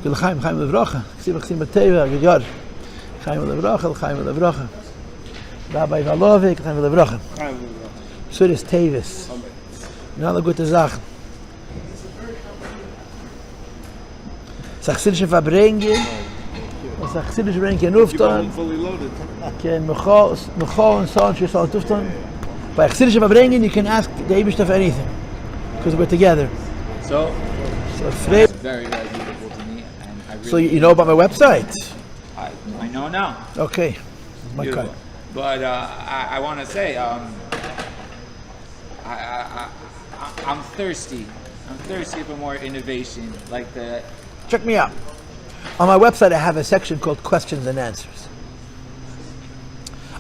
L'chaim levracha. Chsiv b'teva good yard. L'chaim levracha. Rabbi Valovik, l'chaim levracha. So it is Tevis. Not gute Sachen. Chassidische farbrengen. Chassidische farbrengen Nufton. Fully loaded. Ken Mechol and so on. She's all Tufton. By chassidische farbrengen, you can ask the Eibishter for anything, because we're together. So very, very beautiful to me, and I really so you know about my website? I know now. Okay. My Beautiful. card. But I want to say, I'm thirsty. I'm thirsty for more innovation, like the. Check me out. On my website, I have a section called Questions and Answers.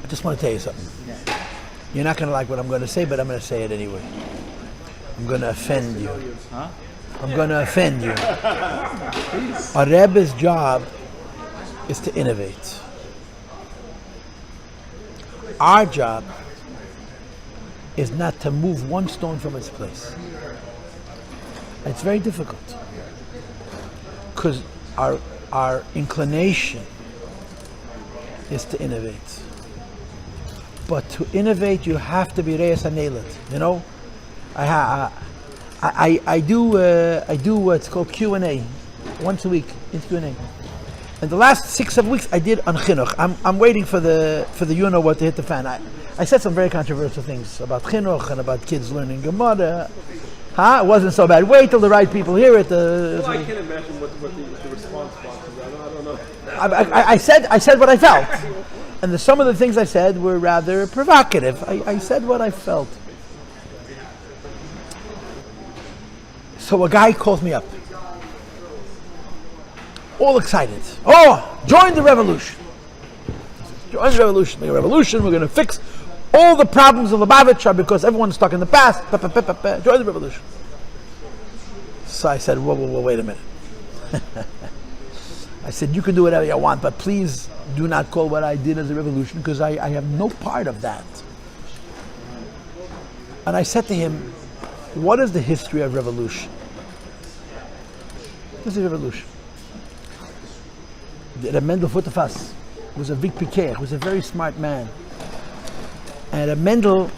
I just want to tell you something. Yeah. You're not going to like what I'm going to say, but I'm going to say it anyway. I'm going to offend you. Huh? I'm going to offend you. A Rebbe's job is to innovate. Our job is not to move one stone from its place. It's very difficult, because our inclination is to innovate. But to innovate, you have to be reis hanelet. You know, I do what's called Q&A once a week. It's Q&A. And the last 6 weeks I did on chinuch. I'm waiting for the you know what to hit the fan. I said some very controversial things about chinuch and about kids learning Gemara. It wasn't so bad. Wait till the right people hear it. Well, I can't imagine what the response box is. I don't know. I said what I felt, and some of the things I said were rather provocative. I said what I felt. So a guy calls me up, all excited. Oh, join the revolution! Join the revolution! Make a revolution. We're going to fix all the problems of Lubavitch because everyone's stuck in the past. Join the revolution. So I said, whoa, wait a minute. I said, you can do whatever you want, but please do not call what I did as a revolution, because I have no part of that. And I said to him, what is the history of revolution? What is a revolution? Reb Mendel Futterfass was a big Pikech, was a very smart man. And Reb Mendel,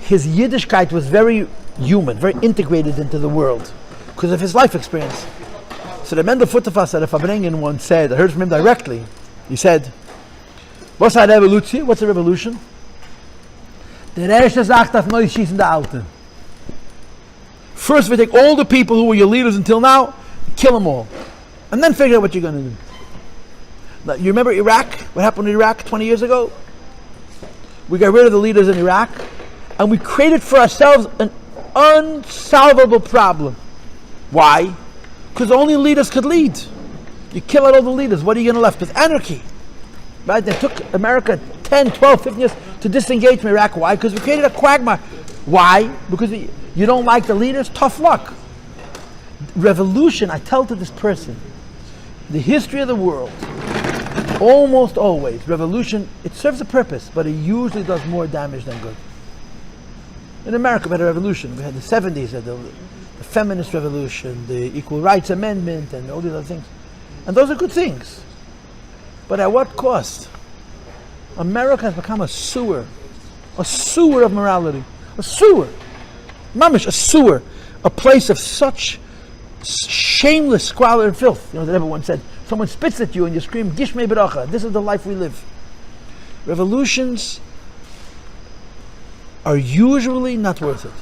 his Yiddishkeit was very human, very integrated into the world, because of his life experience. So Reb Mendel Futterfass at a farbrengen once said, I heard from him directly, he said, what's a revolution? What's a revolution? Der erste sagt auf neu schießen der Alte. First we take all the people who were your leaders until now, kill them all, and then figure out what you're going to do. Now, you remember Iraq? What happened in Iraq 20 years ago? We got rid of the leaders in Iraq, and we created for ourselves an unsolvable problem. Why? Because only leaders could lead. You kill out all the leaders, what are you going to left with? Anarchy. Right? They took America 10, 12, 15 years to disengage from Iraq. Why? Because we created a quagmire. Why? Because you don't like the leaders? Tough luck. Revolution, I tell to this person, the history of the world, almost always, revolution, it serves a purpose, but it usually does more damage than good. In America, we had a revolution. We had the 70s, the feminist revolution, the Equal Rights Amendment, and all these other things. And those are good things. But at what cost? America has become a sewer of morality. A sewer. Mamish, a sewer. A place of such shameless squalor and filth. You know, that everyone said, someone spits at you and you scream, Gishmei Beracha, this is the life we live. Revolutions are usually not worth it.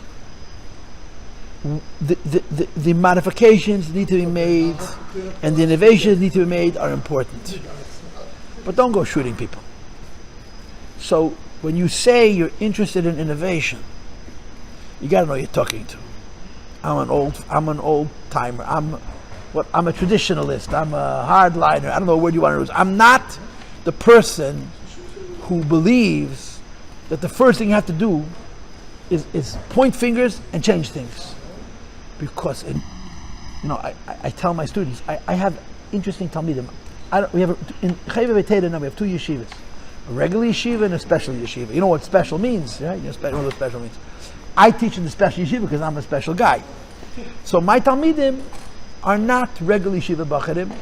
The modifications need to be made and the innovations need to be made are important. But don't go shooting people. So when you say you're interested in innovation, you got to know who you're talking to. I'm an old timer. I'm a traditionalist. I'm a hardliner. I don't know what you want to use. I'm not the person who believes that the first thing you have to do is point fingers and change things. Because I tell my students, I have interesting talmidim. In Chayva V'Teda now we have 2 yeshivas, a regular yeshiva and a special yeshiva. You know what special means, right? You know what special means. I teach in the special yeshiva because I'm a special guy. So my talmidim are not regular yeshiva bacharim.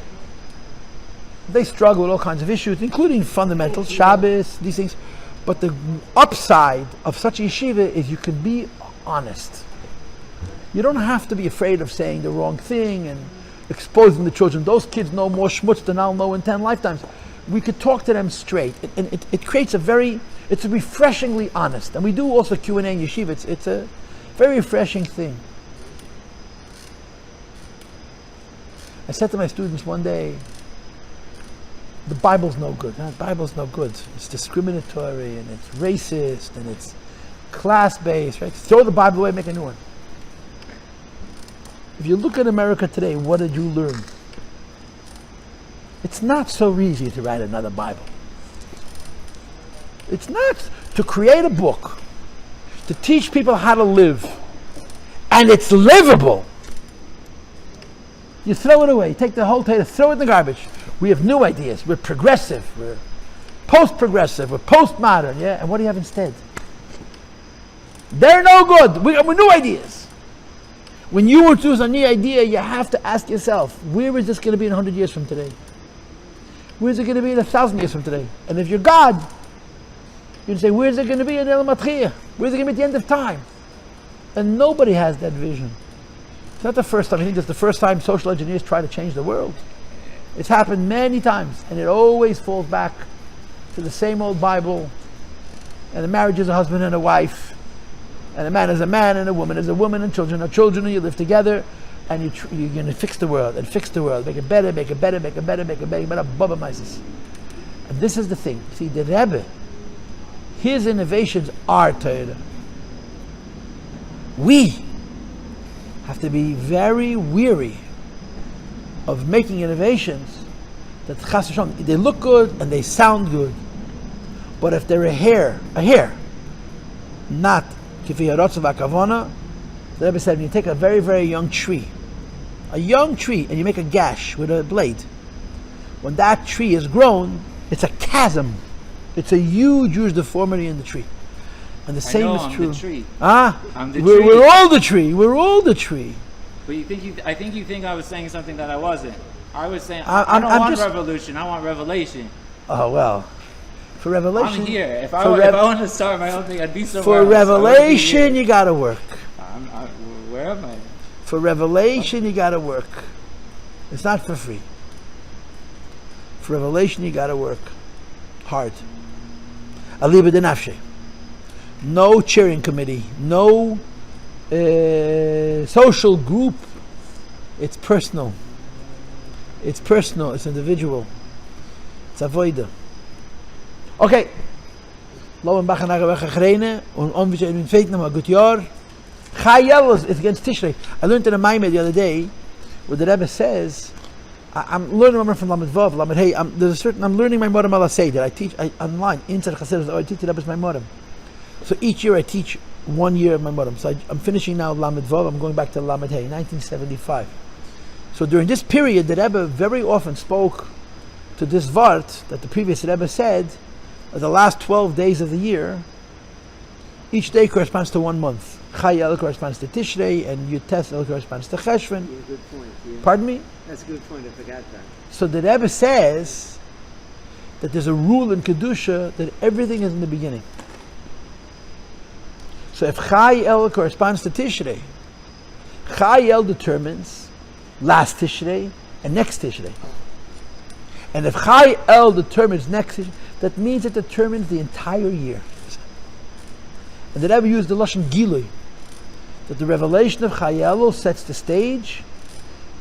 They struggle with all kinds of issues, including fundamentals, Shabbos, these things. But the upside of such a yeshiva is you can be honest. You don't have to be afraid of saying the wrong thing and exposing the children. Those kids know more schmutz than I'll know in 10 lifetimes. We could talk to them straight. And it creates it's a refreshingly honest. And we do also Q&A in yeshiva. It's a very refreshing thing. I said to my students one day, the Bible's no good. The Bible's no good. It's discriminatory and it's racist and it's class-based, right? Throw the Bible away, make a new one. If you look at America today, what did you learn? It's not so easy to write another Bible. It's not to create a book, to teach people how to live, and it's livable. You throw it away, take the whole Torah, throw it in the garbage. We have new ideas. We're progressive. We're post-progressive. We're postmodern. Yeah, and what do you have instead? They're no good. We're new ideas. When you choose a new idea, you have to ask yourself, where is this going to be in 100 years from today? Where is it going to be in 1,000 years from today? And if you're God, you can say, where is it going to be in El Matchia? Where is it going to be at the end of time? And nobody has that vision. It's not the first time. I think that's the first time social engineers try to change the world. It's happened many times, and it always falls back to the same old Bible. And a marriage is a husband and a wife, and a man is a man, and a woman is a woman, and children are children, and you live together, and you're going to fix the world, and fix the world, make it better, make it better, make it better, make it better, Baba Mises. And this is the thing. See, the Rebbe, his innovations are Torah. We have to be very weary of making innovations that chas v'shalom, they look good and they sound good, but if they're a hair, not kifi harotz v'akavona, the Rebbe said, when you take a very, very young tree, and you make a gash with a blade, when that tree is grown, it's a chasm. It's a huge deformity in the tree. And the same is true. The tree. I'm the tree. We're all the tree. We're all the tree. But I think you think I was saying something that I wasn't. I was saying I don't want revolution. I want revelation. Oh well, for revelation. I'm here. If I want to start my own thing, I'd be somewhere For else. revelation, you got to work. Where am I? For revelation, you got to work. It's not for free. For revelation, you got to work hard. Aliba de nafshe. No cheering committee. No social group. It's personal. It's personal. It's individual. It's avoida. Okay. Lo en bachen nachher gerene und onwitze in feit noch mal gut jahr. Chayel is against Tishrei. I learned in a Maimah the other day where the Rebbe says, I'm learning from Lamed Vav, Lamed Hey. I'm learning my Moram Ala Seder. I teach online inside Chassidus. I teach the Rebbe's my Moram. So each year I teach 1 year of my Moram. So I'm finishing now Lamed Vav. I'm going back to Lamed Hey, 1975. So during this period, the Rebbe very often spoke to this Vart that the previous Rebbe said that the last 12 days of the year, each day corresponds to 1 month. Chayel corresponds to Tishrei, and Yutesel corresponds to Cheshvan. Good point. Yeah. Pardon me? That's a good point. I forgot that. So the Rebbe says that there's a rule in Kedusha that everything is in the beginning. So if Chayel corresponds to Tishrei, Chayel determines last Tishrei and next Tishrei. And if Chayel determines next Tishrei, that means it determines the entire year. And the Rebbe used the Lashon Gilui, that the revelation of Chayel sets the stage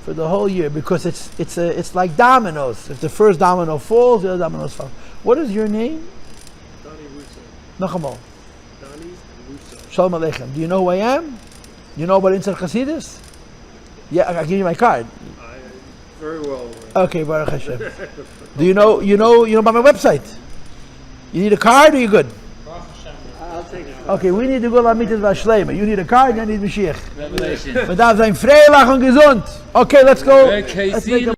for the whole year, because it's like dominoes. If the first domino falls, the other dominoes fall. What is your name? Donnie Russo. Nachamal. Donnie Russo. Shalom Aleichem. Do you know who I am? You know about Inside Chassidus? Yeah, I'll give you my card. Very well. Okay, Baruch Hashem. Do you know about my website? You need a card or you good? I'll take it. Okay, we need to go Lamitis Vashlema. You need a card, I need Mashiach. Revelation. Wir darf sein freilich und gesund. Okay, let's go. Let's make a